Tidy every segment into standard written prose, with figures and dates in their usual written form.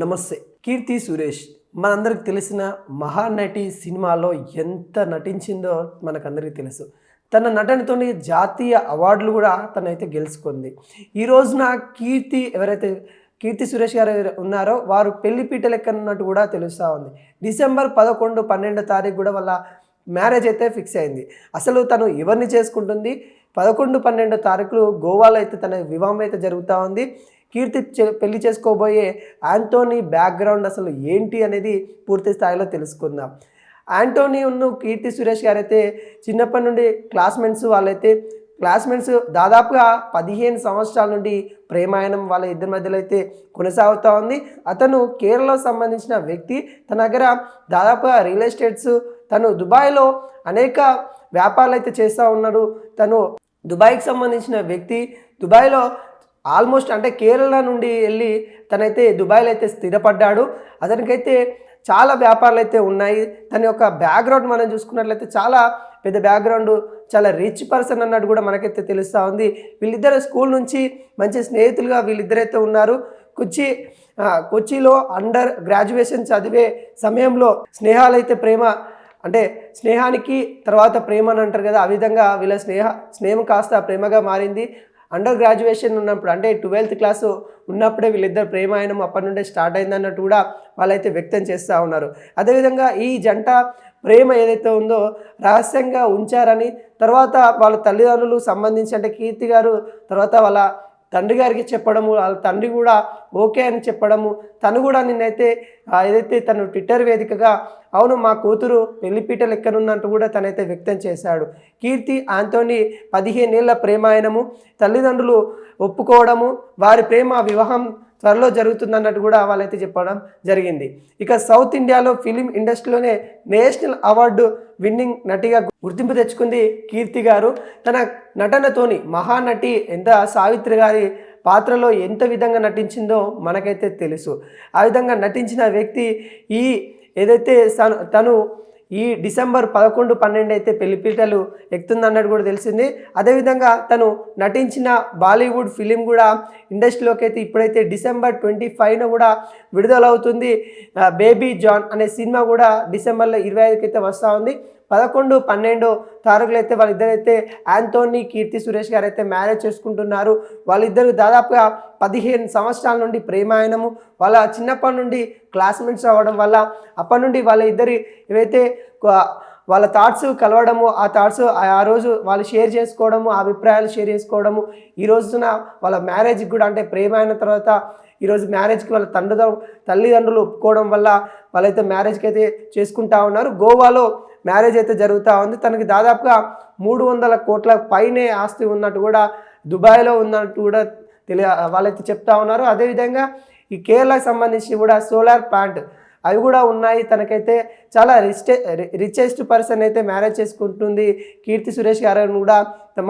నమస్తే. కీర్తి సురేష్ మనందరికి తెలిసిన మహానటి సినిమాలో ఎంత నటించిందో మనకందరికీ తెలుసు. తన నటనతోని జాతీయ అవార్డులు కూడా తనైతే గెలుచుకుంది. ఈ రోజున కీర్తి సురేష్ గారు ఉన్నారో వారు పెళ్లిపీట ఎక్కనున్నట్టు కూడా తెలుస్తూ ఉంది. డిసెంబర్ 11, 12 తారీఖు కూడా వాళ్ళ మ్యారేజ్ అయితే ఫిక్స్ అయింది. అసలు తను ఎవరిని చేసుకుంటుంది? 11, 12 తారీఖులు గోవాలో అయితే తన వివాహం అయితే జరుగుతూ ఉంది. కీర్తి పెళ్లి చేసుకోబోయే యాంటోనీ బ్యాక్గ్రౌండ్ అసలు ఏంటి అనేది పూర్తి స్థాయిలో తెలుసుకుందాం. యాంటోనీ కీర్తి సురేష్ గారు అయితే చిన్నప్పటి నుండి క్లాస్మేట్స్ దాదాపుగా 15 సంవత్సరాల నుండి ప్రేమాయణం వాళ్ళ ఇద్దరి మధ్యలో అయితే కొనసాగుతూ ఉంది. అతను కేరళకు సంబంధించిన వ్యక్తి. తన దగ్గర దాదాపుగా రియల్ ఎస్టేట్స్, తను దుబాయ్లో అనేక వ్యాపారాలు అయితే చేస్తూ ఉన్నాడు. తను దుబాయ్కి సంబంధించిన వ్యక్తి. దుబాయ్లో ఆల్మోస్ట్ అంటే కేరళ నుండి వెళ్ళి తనైతే దుబాయ్లో అయితే స్థిరపడ్డాడు. అతనికైతే చాలా వ్యాపారాలు అయితే ఉన్నాయి. తన యొక్క బ్యాక్గ్రౌండ్ మనం చూసుకున్నట్లయితే చాలా పెద్ద బ్యాక్గ్రౌండ్, చాలా రిచ్ పర్సన్ అన్నట్టు కూడా మనకైతే తెలుస్తూ ఉంది. వీళ్ళిద్దరు స్కూల్ నుంచి మంచి స్నేహితులుగా వీళ్ళిద్దరైతే ఉన్నారు. కొచ్చిలో అండర్ గ్రాడ్యుయేషన్ చదివే సమయంలో స్నేహాలైతే స్నేహానికి తర్వాత ప్రేమ అని అంటారు కదా, ఆ విధంగా వీళ్ళ స్నేహం కాస్త ప్రేమగా మారింది. అండర్ గ్రాడ్యుయేషన్ ఉన్నప్పుడు అంటే 12th క్లాసు ఉన్నప్పుడే వీళ్ళిద్దరు ప్రేమాయణం అప్పటి నుండే స్టార్ట్ అయిందన్నట్టు కూడా వాళ్ళైతే వ్యక్తం చేస్తూ ఉన్నారు. అదేవిధంగా ఈ జంట ప్రేమ ఏదైతే ఉందో రహస్యంగా ఉంచారని, తర్వాత వాళ్ళ తల్లిదండ్రులు సంబంధించి అంటే కీర్తి గారు తర్వాత వాళ్ళ తండ్రి గారికి చెప్పడము, వాళ్ళ తండ్రి కూడా ఓకే అని చెప్పడము, తను కూడా ఏదైతే తను ట్విట్టర్ వేదికగా అవును మా కూతురు పెళ్లిపీటలు ఎక్కనున్నట్టు కూడా తనైతే వ్యక్తం చేశాడు. కీర్తి యాంటోనీ 15 ఏళ్ల ప్రేమాయణము, తల్లిదండ్రులు ఒప్పుకోవడము, వారి ప్రేమ వివాహం త్వరలో జరుగుతుందన్నట్టు కూడా వాళ్ళైతే చెప్పడం జరిగింది. ఇక సౌత్ ఇండియాలో ఫిలిం ఇండస్ట్రీలోనే నేషనల్ అవార్డు విన్నింగ్ నటిగా గుర్తింపు తెచ్చుకుంది కీర్తి గారు. తన నటనతోని మహానటి సావిత్రి గారి పాత్రలో ఎంత విధంగా నటించిందో మనకైతే తెలుసు. ఆ విధంగా నటించిన వ్యక్తి తను ఈ డిసెంబర్ 11, 12 అయితే పెళ్లిపీటలు ఎక్కుతుందన్నట్టు కూడా తెలిసింది. అదేవిధంగా తను నటించిన బాలీవుడ్ ఫిలిం కూడా ఇండస్ట్రీలోకి అయితే ఇప్పుడైతే డిసెంబర్ 25న కూడా విడుదలవుతుంది. బేబీ జాన్ అనే సినిమా కూడా డిసెంబర్లో 25కి అయితే వస్తూ ఉంది. 11, 12 తారీఖులు అయితే వాళ్ళిద్దరైతే యాంటోనీ కీర్తి సురేష్ గారు అయితే మ్యారేజ్ చేసుకుంటున్నారు. వాళ్ళిద్దరు దాదాపుగా 15 సంవత్సరాల నుండి ప్రేమాయణము, వాళ్ళ చిన్నప్పటి నుండి క్లాస్మేట్స్ అవ్వడం వల్ల అప్పటి నుండి వాళ్ళ ఇద్దరి ఏవైతే వాళ్ళ థాట్స్ కలవడము, ఆ థాట్స్ ఆ రోజు వాళ్ళు షేర్ చేసుకోవడము, ఆ అభిప్రాయాలు షేర్ చేసుకోవడము, ఈ రోజున వాళ్ళ మ్యారేజ్కి కూడా అంటే ప్రేమ అయిన తర్వాత ఈరోజు మ్యారేజ్కి వాళ్ళ తల్లిదండ్రులు ఒప్పుకోవడం వల్ల వాళ్ళైతే మ్యారేజ్కి అయితే చేసుకుంటా ఉన్నారు. గోవాలో మ్యారేజ్ అయితే జరుగుతూ ఉంది. తనకి దాదాపుగా 300 కోట్ల పైనే ఆస్తి ఉన్నట్టు కూడా, దుబాయ్లో ఉన్నట్టు కూడా వాళ్ళైతే చెప్తా ఉన్నారు. అదేవిధంగా ఈ కేరళకు సంబంధించి కూడా సోలార్ ప్లాంట్ అవి కూడా ఉన్నాయి. తనకైతే చాలా రిచెస్ట్ పర్సన్ అయితే మ్యారేజ్ చేసుకుంటుంది కీర్తి సురేష్ గారు కూడా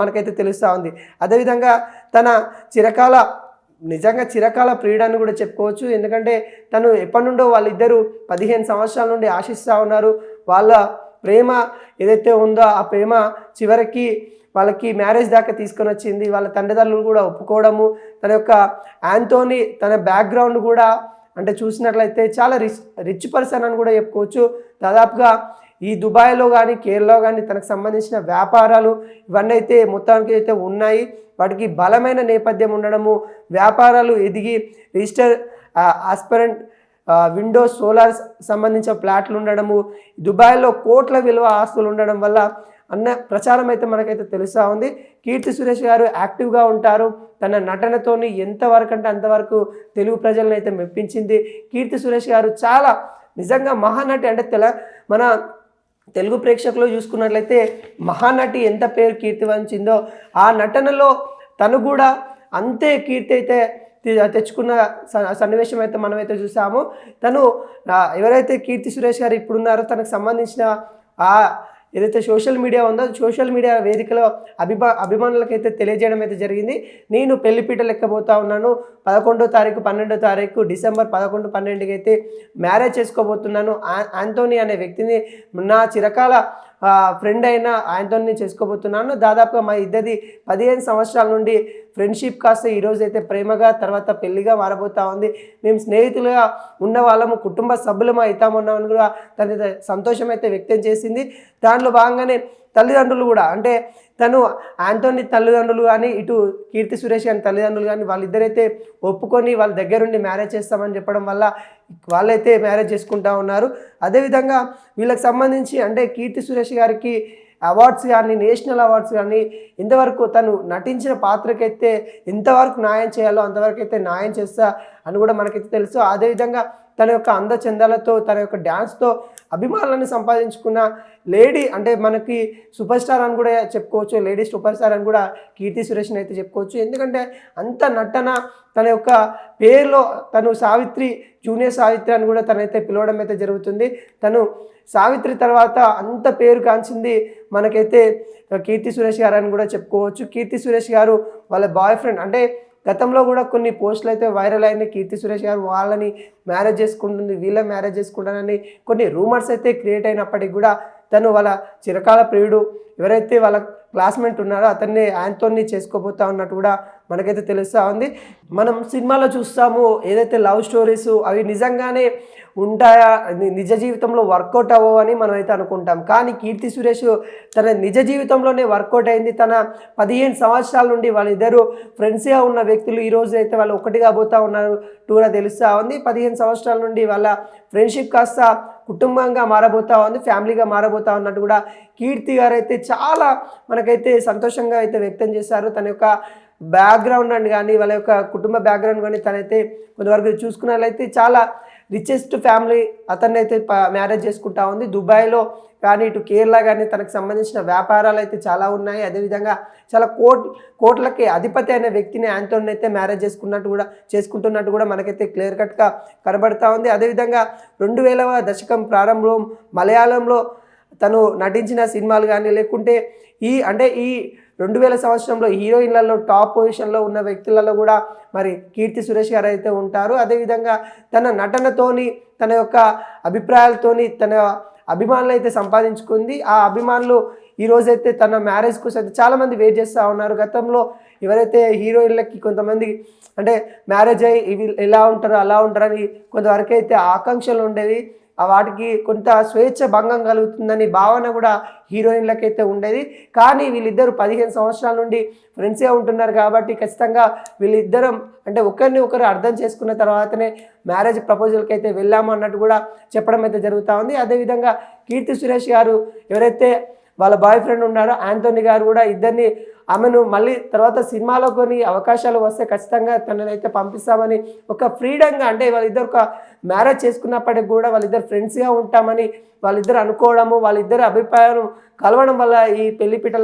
మనకైతే తెలుస్తూ ఉంది. అదేవిధంగా తన చిరకాల ప్రియుడని కూడా చెప్పుకోవచ్చు. ఎందుకంటే తను ఎప్పటి నుండో వాళ్ళిద్దరూ 15 సంవత్సరాల నుండి ఆశిస్తూ ఉన్నారు. వాళ్ళ ప్రేమ ఏదైతే ఉందో ఆ ప్రేమ చివరికి వాళ్ళకి మ్యారేజ్ దాకా తీసుకొని వచ్చింది. వాళ్ళ తండ్రిదండ్రులు కూడా ఒప్పుకోవడము, తన యొక్క యాంటోనీ తన బ్యాక్గ్రౌండ్ కూడా అంటే చూసినట్లయితే చాలా రిచ్ పర్సన్ అని కూడా చెప్పుకోవచ్చు. దాదాపుగా ఈ దుబాయ్లో కానీ కేరళలో కానీ తనకు సంబంధించిన వ్యాపారాలు ఇవన్నీ అయితే మొత్తానికి అయితే ఉన్నాయి. వాటికి బలమైన నేపథ్యం ఉండడము, వ్యాపారాలు ఎదిగి రిజిస్టర్ ఆస్పరెంట్ విండోస్ సోలార్ సంబంధించిన ప్లాట్లు ఉండడము, దుబాయ్లో కోట్ల విలువ ఆస్తులు ఉండడం వల్ల అన్న ప్రచారం అయితే మనకైతే తెలుస్తూ ఉంది. కీర్తి సురేష్ గారు యాక్టివ్గా ఉంటారు. తన నటనతోని ఎంతవరకు అంటే అంతవరకు తెలుగు ప్రజలను అయితే మెప్పించింది. కీర్తి సురేష్ గారు చాలా నిజంగా మహానటి అంటే మన తెలుగు ప్రేక్షకులు చూసుకున్నట్లయితే మహానటి ఎంత పేరు కీర్తి వంచిందో ఆ నటనలో తను కూడా అంతే కీర్తి అయితే తెచ్చుకున్న సన్నివేశం అయితే మనమైతే చూసాము. తను ఎవరైతే కీర్తి సురేష్ గారు ఇప్పుడున్నారో తనకు సంబంధించిన ఏదైతే సోషల్ మీడియా ఉందో సోషల్ మీడియా వేదికలో అభిమానులకైతే తెలియజేయడం అయితే జరిగింది. నేను పెళ్లిపీటలు ఎక్కబోతా ఉన్నాను. 11వ తారీఖు 12వ తారీఖు డిసెంబర్ 11, 12కి అయితే మ్యారేజ్ చేసుకోబోతున్నాను. యాంటోనీ అనే వ్యక్తిని నా చిరకాల ఫ్రెండ్ అయిన యాంటోనీ చేసుకోబోతున్నాను. దాదాపుగా మా ఇద్దరిది 15 సంవత్సరాల నుండి ఫ్రెండ్షిప్ కాస్త ఈరోజు అయితే ప్రేమగా తర్వాత పెళ్లిగా మారబోతా ఉంది. మేము స్నేహితులుగా ఉన్న వాళ్ళము, కుటుంబ సభ్యులము అవుతామన్నామని కూడా తన సంతోషం అయితే వ్యక్తం చేసింది. దాంట్లో భాగంగానే తల్లిదండ్రులు కూడా, అంటే తను యాంటోనీ తల్లిదండ్రులు కానీ, ఇటు కీర్తి సురేష్ గారి తల్లిదండ్రులు కానీ వాళ్ళిద్దరైతే ఒప్పుకొని వాళ్ళ దగ్గరుండి మ్యారేజ్ చేస్తామని చెప్పడం వల్ల వాళ్ళైతే మ్యారేజ్ చేసుకుంటా ఉన్నారు. అదేవిధంగా వీళ్ళకి సంబంధించి అంటే కీర్తి సురేష్ గారికి అవార్డ్స్ కానీ, నేషనల్ అవార్డ్స్ కానీ ఇంతవరకు తను నటించిన పాత్రకైతే ఎంతవరకు న్యాయం చేయాలో అంతవరకు అయితే న్యాయం చేస్తా అని కూడా మనకైతే తెలుసు. అదేవిధంగా తన యొక్క అందచందాలతో, తన యొక్క డ్యాన్స్తో అభిమానులను సంపాదించుకున్న లేడీ, అంటే మనకి సూపర్ స్టార్ అని కూడా చెప్పుకోవచ్చు, లేడీ సూపర్ స్టార్ అని కూడా కీర్తి సురేష్ని అయితే చెప్పుకోవచ్చు. ఎందుకంటే అంత నటన, తన యొక్క పేరులో తను సావిత్రి, జూనియర్ సావిత్రి అని కూడా తనైతే పిలవడం అయితే జరుగుతుంది. తను సావిత్రి తర్వాత అంత పేరు కాంచింది మనకైతే కీర్తి సురేష్ గారు అని కూడా చెప్పుకోవచ్చు. కీర్తి సురేష్ గారు వాళ్ళ బాయ్ ఫ్రెండ్, అంటే గతంలో కూడా కొన్ని పోస్టులు అయితే వైరల్ అయినాయి. కీర్తి సురేష్ గారు వాళ్ళని మ్యారేజ్ చేసుకుంటుంది, వీళ్ళ మ్యారేజ్ చేసుకుంటానని కొన్ని రూమర్స్ అయితే క్రియేట్ అయినప్పటికీ కూడా తను వాళ్ళ చిరకాల ప్రియుడు ఎవరైతే వాళ్ళ క్లాస్మేట్ ఉన్నారో అతన్ని యాంటోనీ చేసుకోబోతా ఉన్నట్టు కూడా మనకైతే తెలుస్తూ ఉంది. మనం సినిమాలో చూస్తాము ఏదైతే లవ్ స్టోరీస్ అవి నిజంగానే ఉంటాయా, నిజ జీవితంలో వర్కౌట్ అవ్వవు అని మనం అయితే అనుకుంటాం. కానీ కీర్తి సురేష్ తన నిజ జీవితంలోనే వర్కౌట్ అయింది. తన 15 సంవత్సరాల నుండి వాళ్ళిద్దరూ ఫ్రెండ్స్గా ఉన్న వ్యక్తులు ఈరోజు అయితే వాళ్ళు ఒకటిగా పోతూ ఉన్నారు కూడా తెలుస్తూ ఉంది. 15 సంవత్సరాల నుండి వాళ్ళ ఫ్రెండ్షిప్ కాస్త కుటుంబంగా మారబోతా ఉంది, ఫ్యామిలీగా మారబోతా ఉన్నట్టు కూడా కీర్తి గారు అయితే చాలా మనకైతే సంతోషంగా అయితే వ్యక్తం చేశారు. తన యొక్క బ్యాక్గ్రౌండ్ అని కానీ, వాళ్ళ యొక్క కుటుంబ బ్యాక్గ్రౌండ్ కానీ తనైతే కొంతవరకు చూసుకున్నట్లయితే చాలా రిచెస్ట్ ఫ్యామిలీ అతన్ని అయితే మ్యారేజ్ చేసుకుంటా ఉంది. దుబాయ్లో కానీ, ఇటు కేరళ కానీ తనకు సంబంధించిన వ్యాపారాలు అయితే చాలా ఉన్నాయి. అదేవిధంగా చాలా కోట్లకి అధిపతి అనే వ్యక్తిని యాంటోనీ అయితే మ్యారేజ్ చేసుకుంటున్నట్టు కూడా మనకైతే క్లియర్ కట్గా కనబడతా ఉంది. అదేవిధంగా 2000వ దశకం ప్రారంభంలో మలయాళంలో తను నటించిన సినిమాలు కానీ, లేకుంటే ఈ 2000 సంవత్సరంలో హీరోయిన్లలో టాప్ పొజిషన్లో ఉన్న వ్యక్తులలో కూడా మరి కీర్తి సురేష్ గారు అయితే ఉంటారు. అదేవిధంగా తన నటనతోని, తన యొక్క అభిప్రాయాలతోని తన అభిమానులు అయితే సంపాదించుకుంది. ఆ అభిమానులు ఈరోజైతే తన మ్యారేజ్ కోసం చాలామంది వెయిట్ చేస్తూ ఉన్నారు. గతంలో ఎవరైతే హీరోయిన్లకి కొంతమంది అంటే మ్యారేజ్ అయ్యి ఇవి ఎలా ఉంటారో అలా ఉంటారని కొంతవరకు అయితే ఆకాంక్షలు ఉండేవి. వాటికి కొంత స్వేచ్ఛ భంగం కలుగుతుందని భావన కూడా హీరోయిన్లకైతే ఉండేది. కానీ వీళ్ళిద్దరూ 15 సంవత్సరాల నుండి ఫ్రెండ్స్గా ఉంటున్నారు కాబట్టి ఖచ్చితంగా వీళ్ళిద్దరం అంటే ఒకరిని ఒకరు అర్థం చేసుకున్న తర్వాతనే మ్యారేజ్ ప్రపోజల్కి అయితే వెళ్ళాము అన్నట్టు కూడా చెప్పడం అయితే జరుగుతూ ఉంది. అదేవిధంగా కీర్తి సురేష్ గారు ఎవరైతే వాళ్ళ బాయ్ ఫ్రెండ్ ఉన్నారో యాంటోనీ గారు కూడా ఇద్దరిని ఆమెను మళ్ళీ తర్వాత సినిమాలో కొన్ని అవకాశాలు వస్తే ఖచ్చితంగా తననైతే పంపిస్తామని ఒక ఫ్రీడంగా, అంటే వాళ్ళిద్దరు ఒక మ్యారేజ్ చేసుకున్నప్పటికి కూడా వాళ్ళిద్దరు ఫ్రెండ్స్గా ఉంటామని వాళ్ళిద్దరు అనుకోవడము, వాళ్ళిద్దరు అభిప్రాయం కలవడం వల్ల ఈ పెళ్లిపీటల